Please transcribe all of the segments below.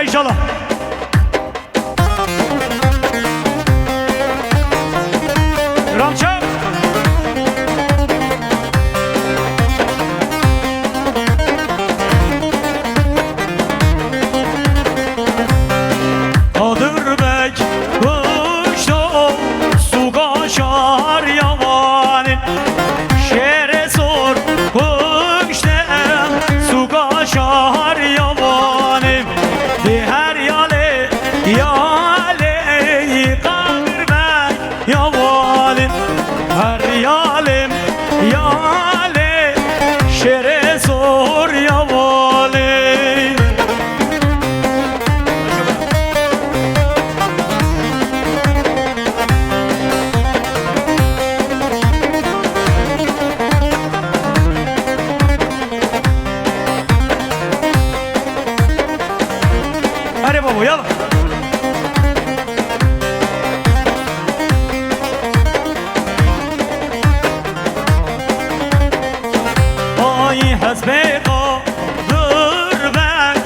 baba inşallah. Ramçam. Kadir Bey kuşta su kaşar yavanın şere sor kuşta su kaşar yavanın her yale yale Kadir Bey yavanın her yalim yale şere sor yavanın. Hadi baba yallah. Ay hasbe kadir ben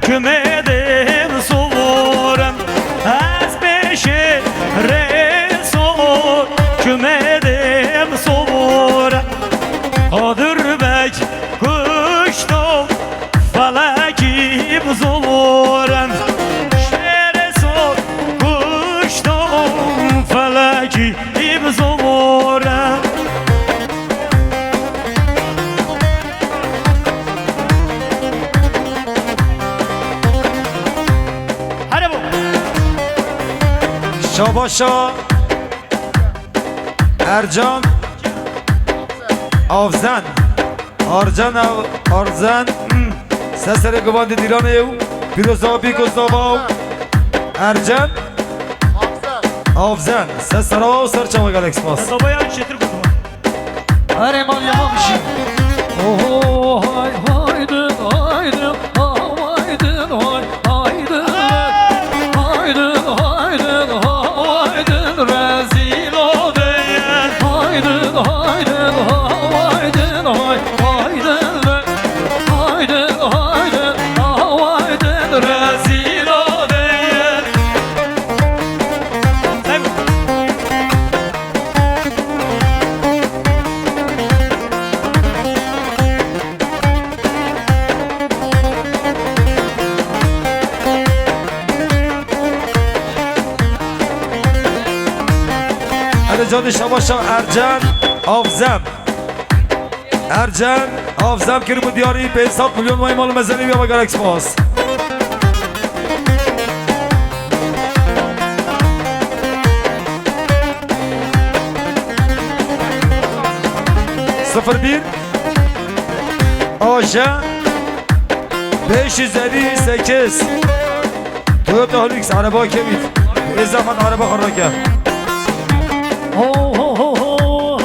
kümedim soğurum hasbe şehre soğur kümedim soğurum Kadir Bey kuştum felekim zorum şehre soğur kuştum felekim zorum. Şabaşa Ercan Avzen Arcan Arzen Sesere Gıvandi Dilanev Pirozabi Kozlavav Ercan Avzen Sesere o Serçava Galaxmas Baba ya şetir kutu. Ereman yamamışım. Oh hay haydın haydın haydın hay haydın haydın haydın haydın rezil o değil haydın haydın haydın hay haydın haydın haydın haydın rezil o değil. Hadi canı Şabaşa Ercan Avzem Ercan Avzem Kırmı Diyarı 500 milyon maymalı mezeli bir Galaxmas 01 Aja 558 Toyota Hilux araba kemik bir zaman araba kararken Oh oh oh oh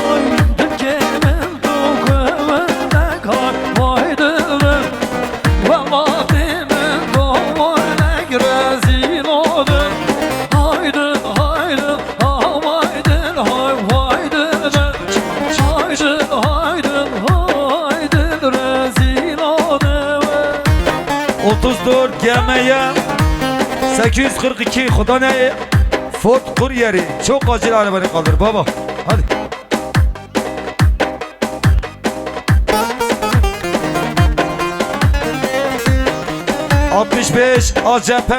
Dükkemin dokümünde kar vaydıdır Vallatimin doğunek rezil odur Haydın haydın havaydın hayvaydın Haydın haydın haydın rezil odur 34 GM'ye 842 Kuda ne? Ford Kuryeri çok acil arabanı kaldır baba hadi. ...65 ACP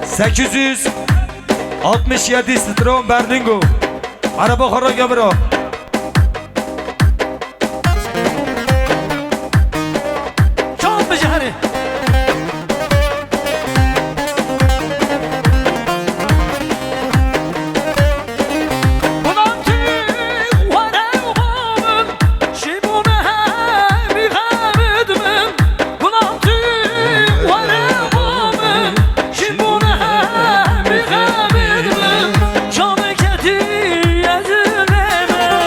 867 Strom Berlingo araba kara gömürü. Çok beceri Canı keti yazıleme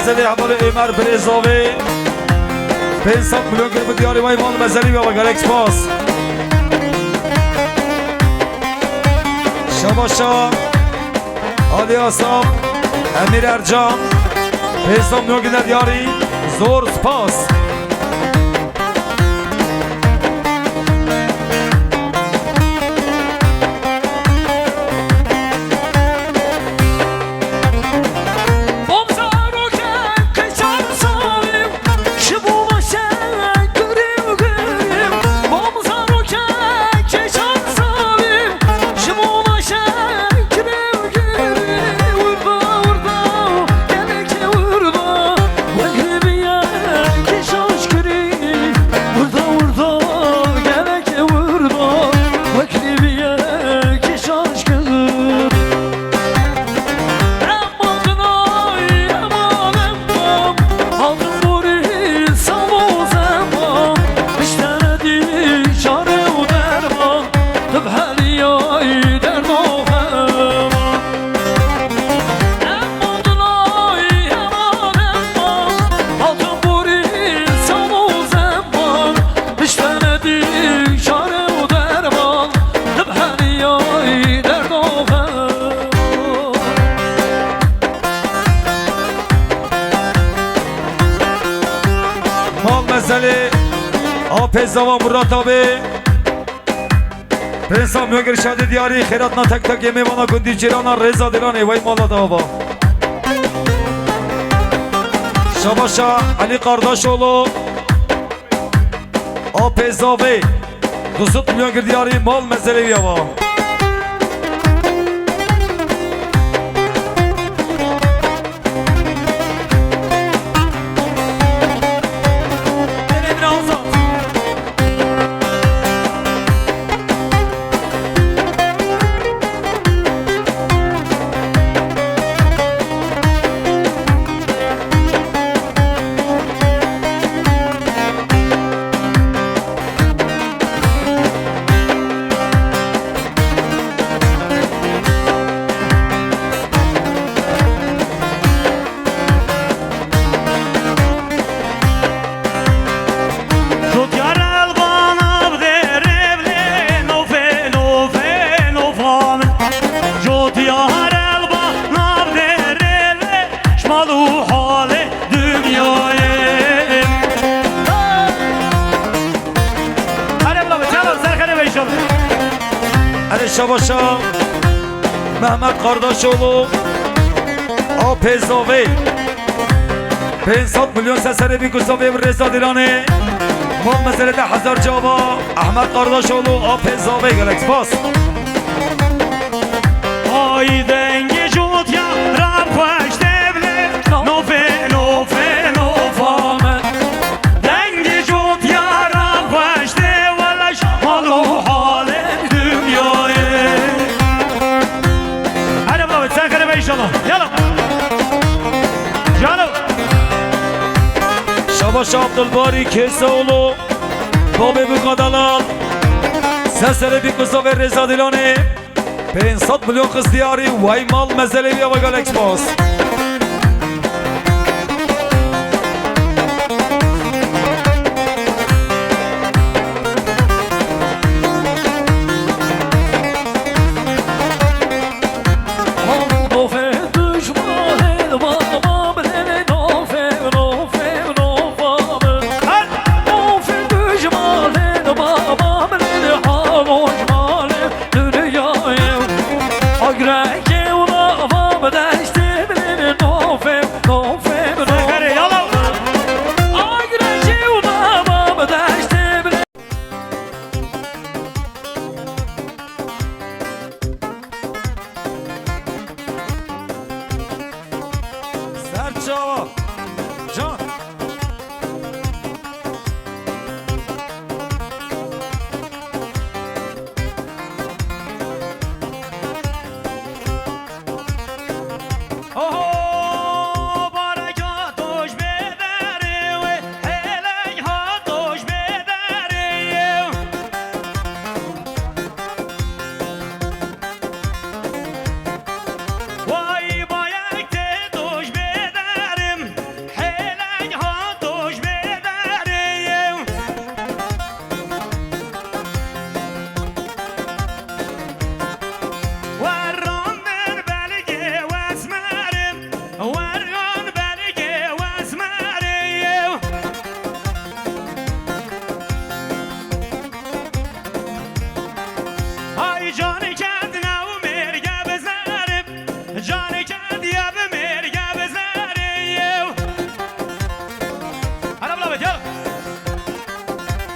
مزلی حمال ایمر بریزاوی 500 میلیون کرد دیاری وای مال مزلی بیا بگر اکسپاس شباشا علی آسام امیر ارجان 500 میلیون کرد دیاری زور سپاس پیزاوا مراد آبی پرنسا میوگر شادی دیاری خیرات نا تک تک میوانا کندی جیرانا رضا دیرانه وای مالا دابا شباشا علی قرداش اولو آ پیزاوی 200 میلیون گر دیاری مال مزلی بیاوا شباشا محمد قرداشولو آ پیزاوی 500 میلیون سسره بی گستاوی رضا دیرانه مال مسئله 10,000 جاوا احمد قرداشولو آ پیزاوی گلکس باس آی دنگی جوت یا رب خوش دبله نوفه نوفه نوفامه دنگی جوت یا رب خوش دولش مالو حال dünyayı hadi bakalım sen kare be inşallah yalım canım شباش عبدالباری کیساولو بابی بقدالال سسره بی گستاوی رضا دیرانه 500 میلیون قص دیاری وای مال مزلی بیا و گلکس باس Vay bayakte doş bederim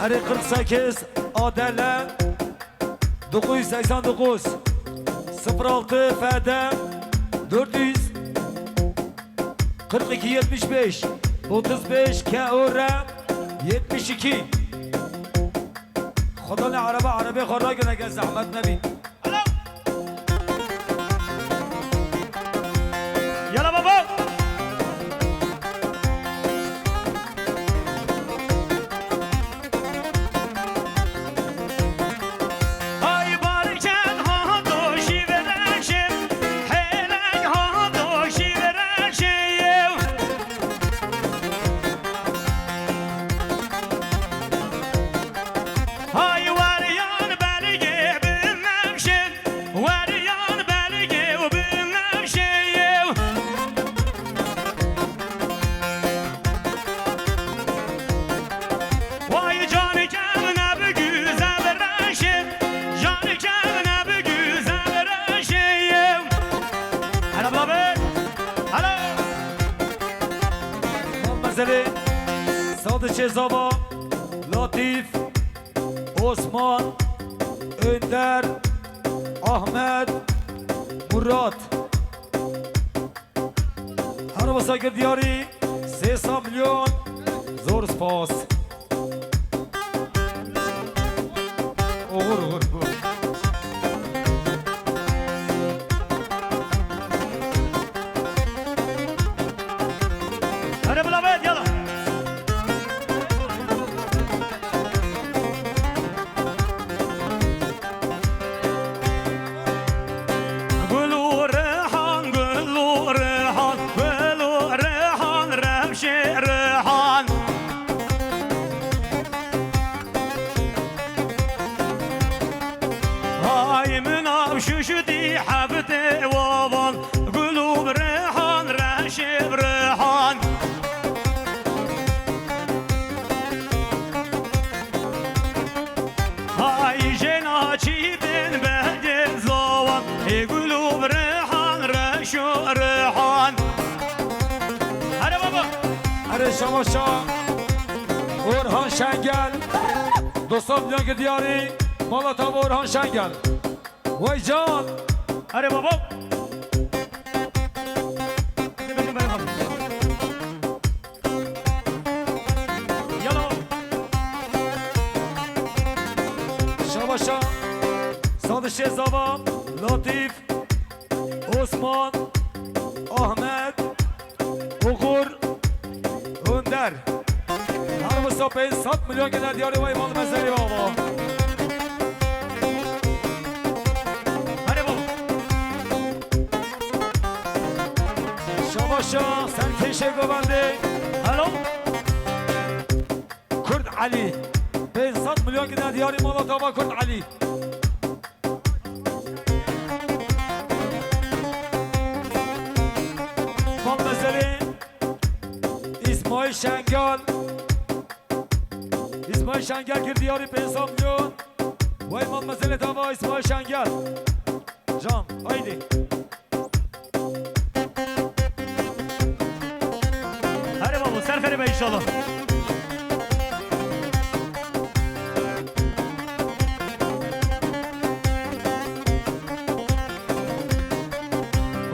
Hadi 48 Adele 989 06 Fede 400 42 75 35 Keure 72 خدا نه عربه خورا گنه که زحمت نبین يلا بابا هاي باركن ها دوشي ورشم حيلن ها دوشي ورشم هاي وريان بلقي بممشن وريان بلقي وبممشن Vay canı kendine bir güzel reşim Canı kendine bir güzel reşim Hala baba Hala Mesele Sadıçe Zaba Latif Osman Önder Ahmet Murat Arabasa Girdiyari 300 milyon Zor spas Uğur Hadi bula bet yala Gülü rehan gülü rehan Gülü rehan remşi rehan Hay münav şuşu di habde vavan Gülü rehan remşi rehan Hay jenaçi ben bedel zavan Gülü rehan remşi rehan Hadi baba Hadi Şamaşa Orhan Şengel 90 milyon Girdiyari Malatya Orhan Şengel Vay can Hadi baba Benim abi Yala Şamaşa Sadıçe Zaba Latif Osman Ahmet Uğur Önder Arabası 50 milyon gelen diyarı vay malı mesele baba Hadi baba Şamaşa sen keşe güvende Alo Kürt Ali 50 milyon gelen diyarı Malatya Kürt Ali Mal mesele İsmail Şengel İsmail Şengel Girdiyari 50 milyon Vay mal mesele dava İsmail Şengel Can haydi Hadi baba serferi be inşallah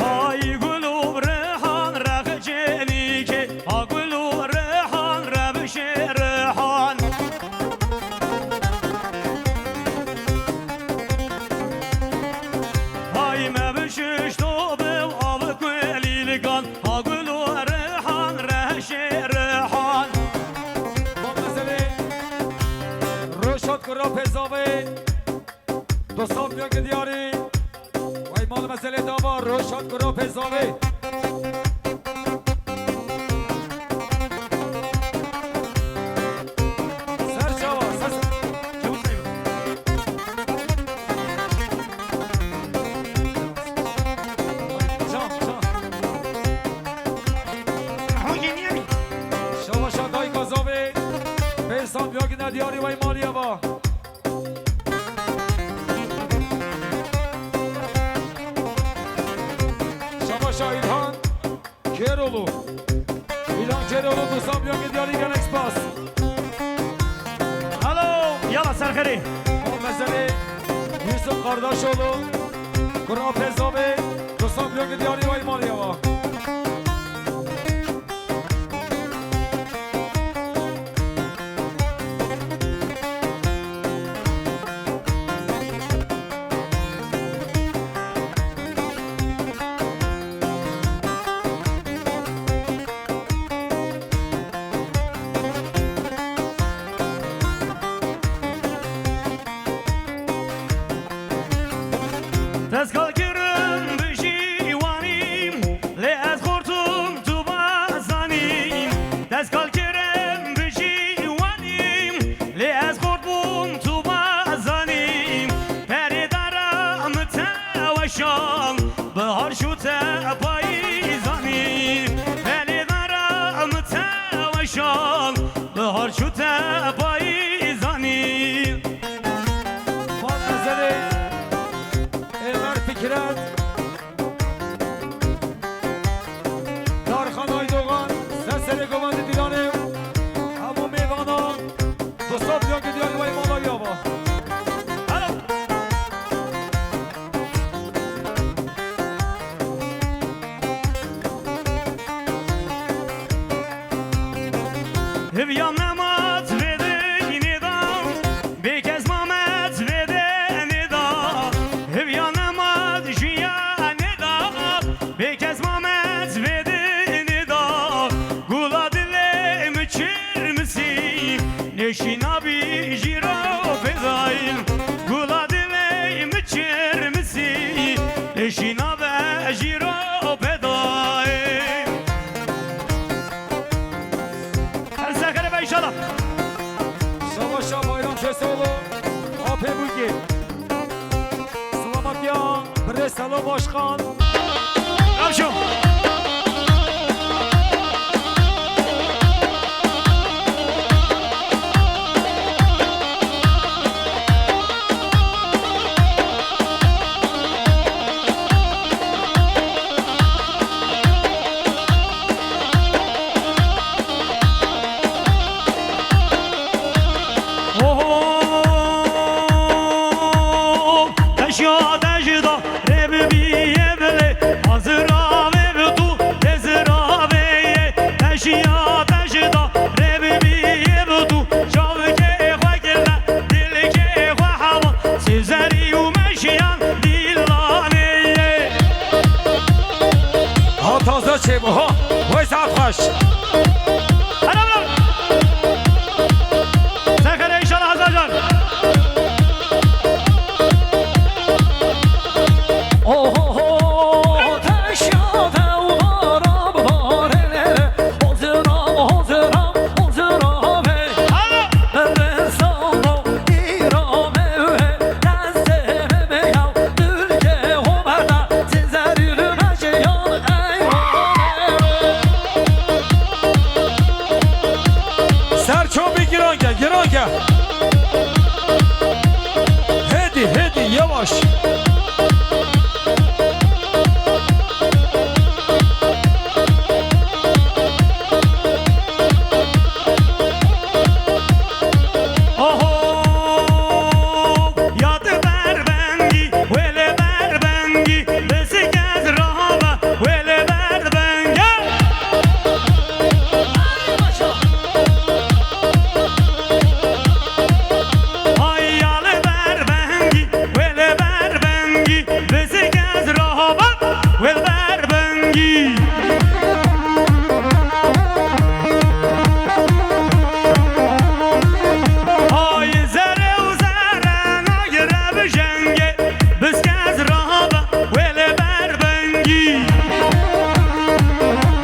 Ay gülü rehan rehcenike Ha gülü rehan rebşi rehan Ay mebşiş tobev av gülilgan Ha gülü rehan rehşi rehan Mal mesele Roşat Kura Pezavi 90 milyon Girdiyari Vay mal mesele dava Roşat Kura Pezavi Serçava ses Çabuk sayın Can Hangi niye mi? Şavaşa Day Kazavi 50 milyon Girdiyari vay maliye va Şavaşa İlhan Keroğlu İlhan Keroğlu 90 milyon Girdiyari Galaxy Pass Alo سرخری مثلا یوسف قرداشولو گرا پزابه دوستان بیان که دیاری وای مالی آقا تسکال کرم بجیوانیم لی از خورتم تو بازانیم تسکال کرم بجیوانیم لی از خورتم تو بازانیم پری دارم توشان بهار شو تپایزانیم پری دارم توشان بهار شو تپایزانیم فان مزلی ایمر فکرت دارخان آیدوغان سسر گواند دیلانه همو میوانا دوستان بیان که دیاری وای مالا آقا Hüvyam namat vede nida Bekez mamet vede nida Hüvyam namat jiya nida Bekez mamet vede nida Gula dile müçir misin Neşin abi jiro fezayim Gula dile müçir misin Neşin abi jiro fezayim Her sekere be inşallah Savaşa bayram Şesoğlu Ape Bulgi Slamakya Bresalo Başkan Kamşum Ha taze çebu ha Vay saat kaç Sekere inşallah Hazarcan Oh taşyada uğrab varele Hazıram be Ben sallo irame ve Desteme yav Dülce hoberda Sizler yürüme şeyan eyvane Serço bir giran gel Hedi yavaş Yadı berbengi Vele berbengi Besi gez rahaba Vele berbengi Hayyalı berbengi Vele berbengi Besi gez rahaba Vele berbengi Ay zere u zere nagire bjenge Biskez rahaba Vele berbengi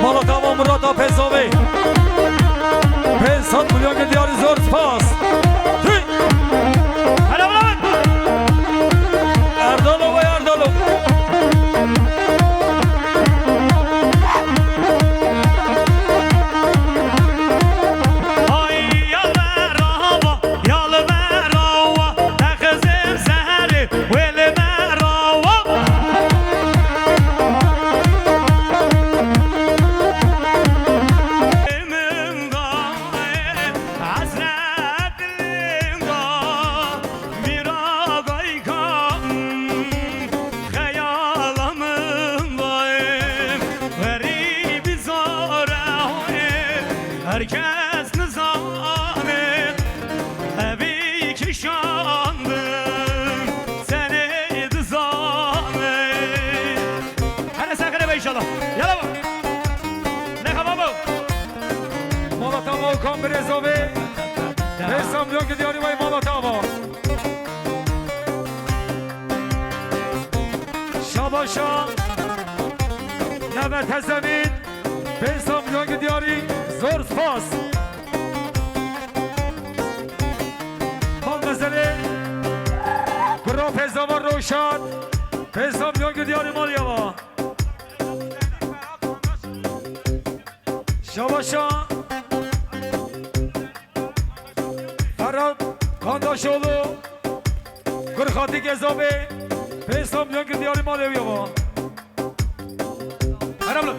Malatava Murat Apezove 500 milyon که دیاری زور سپاس Hala ulan اردالو و اردالو herkes nizamı evi ki şandım seni dizanı. Hadi sakın be inşallah. Yala bak. Ne kadar bu? Molotov Okan Brezovi. Pensam milyon gidiyor vay Molotov. Şabaşa. Nevet Hezemin. Pensam milyon gidiyor zor spas. Mal mesele. Kuro Pezava Roşan. Pensam milyon gidiyor Malyava. Şabaşa. Ferhat Kandaşoğlu. Kırkati Gezavi. Pensam milyon gidiyor Malyava. Arabla.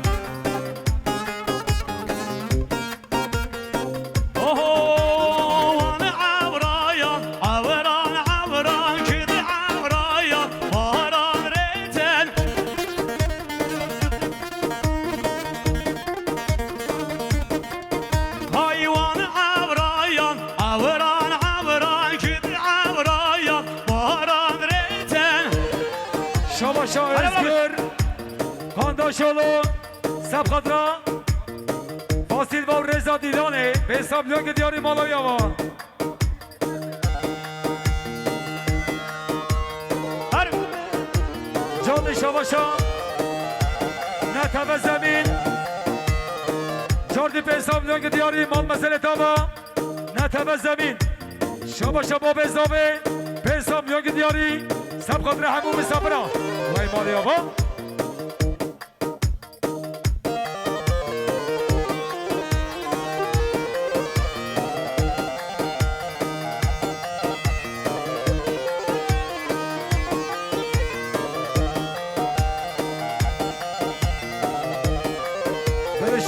Oho, ana avrayan, avran avran, kidi avrayan, varan reten. Hayvan avrayan, avran avran, kidi avrayan, varan reten. Şabaşa Özgür. Kandaşoğlu. Sepkadra. Fasil Vav Reza Dilani. Pensam milyon gidiyor Malyava. Hadi. Canlı Şabaşa. Netebe Zemin. Jordi Pensam milyon gidiyor Mal Mesele Tava. Netebe Zemin. Şabaşa Babezavi. Pensam milyon gidiyor Sepkadra Hamumi Sabra. Vay Malyava.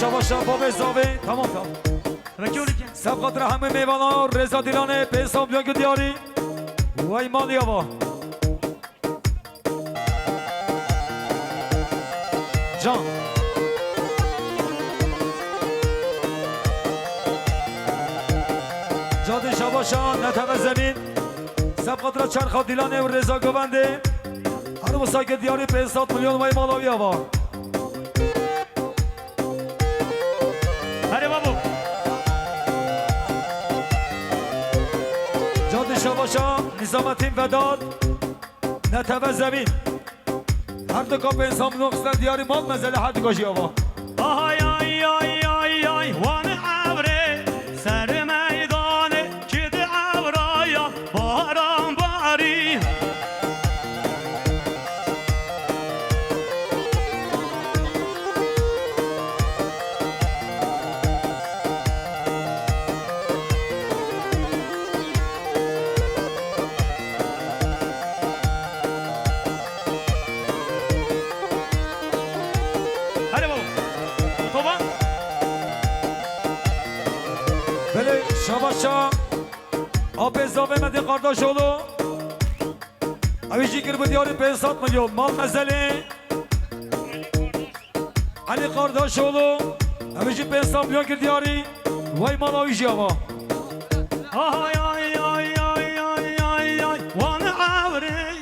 Şabaşa Babezavi. Tamam. Peki öyle ki. Sepkadra Hamumi Meyvana. Reza Dilani. Pensam milyon gidiyor Vay Malyava. Can. Cadı Şabaşa, Netebe Zemin. Sepkadra Çarxa Dilane ve Reza Govendi. Harbi Sakit Diyarı 500 milyon vay Malyava. Hadi babu. Cadı Şabaşa, Nizamettin Vedat. Netebe Zemin. Her dakika 500 milyon kıslar Diyarı mal mezeli hadi koşuyor. Ay ay ay ay ay van avre ser meydane kidi avraya baran bari. Hadi babu. Toban. Böyle Şabaşa, Abezza Mehmet'in kardeşoğlu. Avici Kirbi Diyarı 500 milyon mal mezeli. Ali kardeşoğlu. Avici 500 milyon Diyarı. Vay mal avici ama. Ay ay ay ay ay ay ay van avre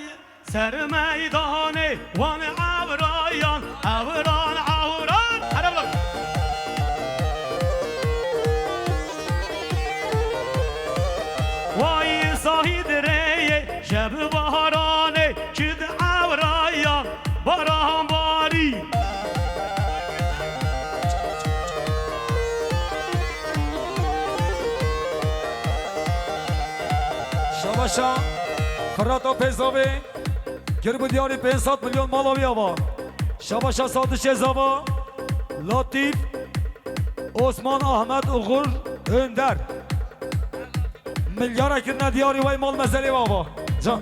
ser meydane van avrayan avran avran. Hadi bakalım. Vay sahidreye jeb baharane kid avrayan baran bari. Şabaşa, Fırat Apezavi. Kirbi Diyarı 500 milyon mal aviava. Şabaşa Sadı Şezava. Latif. Osman Ahmet Uğur Önder. Milyar ekirine Diyarı vay mal mezeli baba. Can.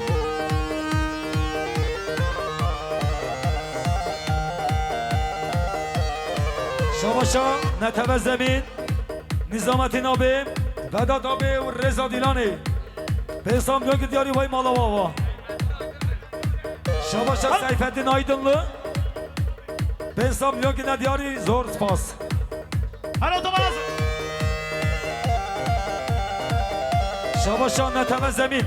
Şabaşa, Netebe Zemin. Nizamettin abi. Vedat abi ve Reza Dilani. Pensam yok ki Diyarı vay mal baba. Şabaşa Seyfettin Aydınlı. Pensam yok ki Diyarı zor spas. Hadi otoban hazır. شاباشان نتمه زمین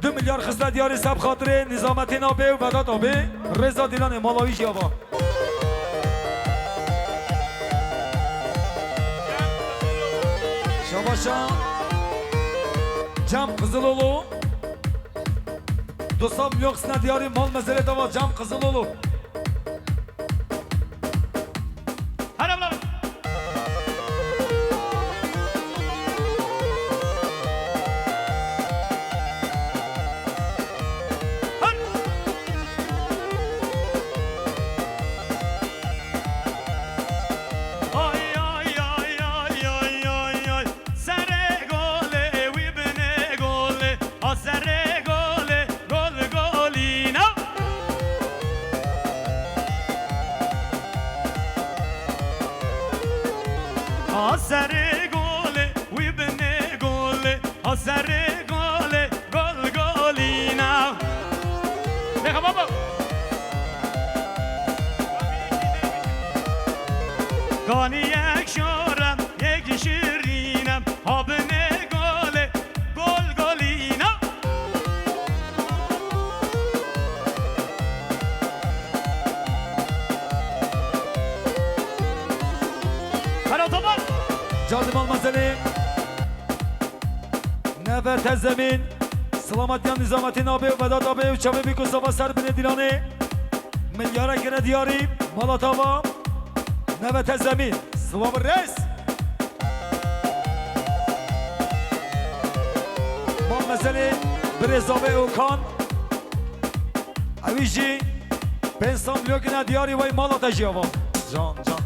2 میلیارد خسته دیاری سب خاطر نظامتی آبه و وداد آبه رضا دیلان مالاوی جیابا شاباشان جم قزلولو 200 میلیون خسته دیاری مال مزله دوا جم قزلولو هلا بلا Asare gole, we bene gole, asare gole, gol golina. Dekha baba. Gani ek şoram, ek şirinem, ha bene gole, gol golina. Hadi otoban. Canım almazeli Nebet zemin Selamatyan nizametin abi Vedat abi Uçabe bir kusaba serbine dilani Milyara kere diyari Malatava Nebet zemin Sıvabı reis Mal meseli Brezabe Okan Aviji Pensam logine diyari Vay Malata java Can can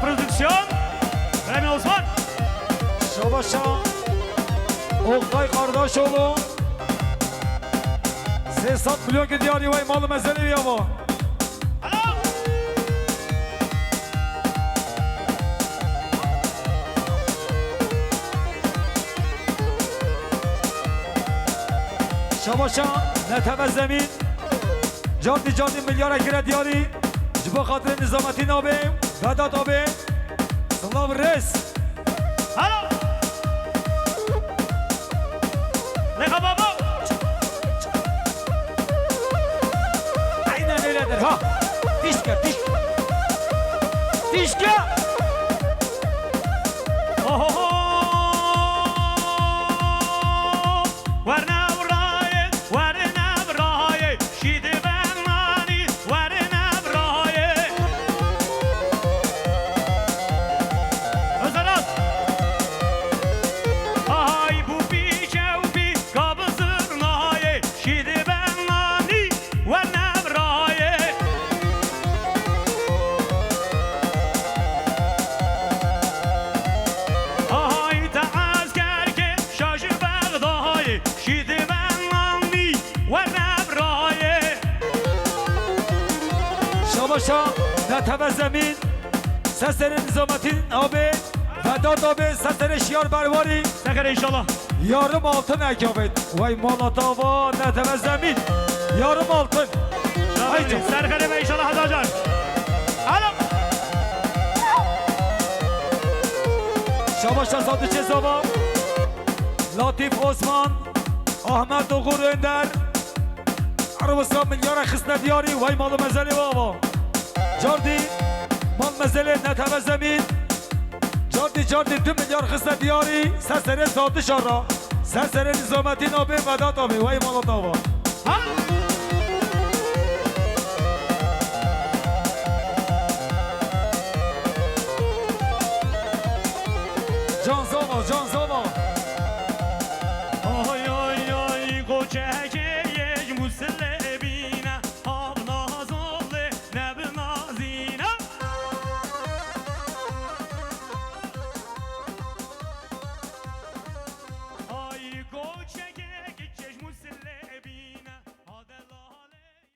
Prodüksiyon Remi Osman Şabaşa Oktay Kardeşoğlu 80 milyon gidiyor yuvay malı mesele yava Alo Şabaşa neteme zemin Canlı milyara gire diyari Ciba Kadri Nizamettin abi Vedat abi Sılav Reis Alo Lekha baba Aynen öyledir ha Dişke Dişke Ohoho Varna vraye Varna vraye Şidi ben mani Varna vraye Özaraz Ay bu biçevbi Kabızır naye Şidi ben mani Varna vraye Ay taaz kerke Şaşı Bağdayı Şidi ben mani Varna vraye Şabaşa neteme zemin Seslerin Nizamettin abi Vedat abi sesleri şiar bervari Sekere inşallah Yarım altın ekabet Vay Malatava neteme zemin Yarım altın Haydi Serkere Bey inşallah hadi acar Alo Şabaşa Sadık Cezava Latif Osman Ahmet Oğur Önder Arabistan milyara xisne diyari Vay malı mezeli baba Cardi Mal mezeli neteve zemin Cardi 2 milyar xisne diyari Sesere saati şarra Sesere Nizamettin abi Vedat abi Vay malı dava Ha? Can Zava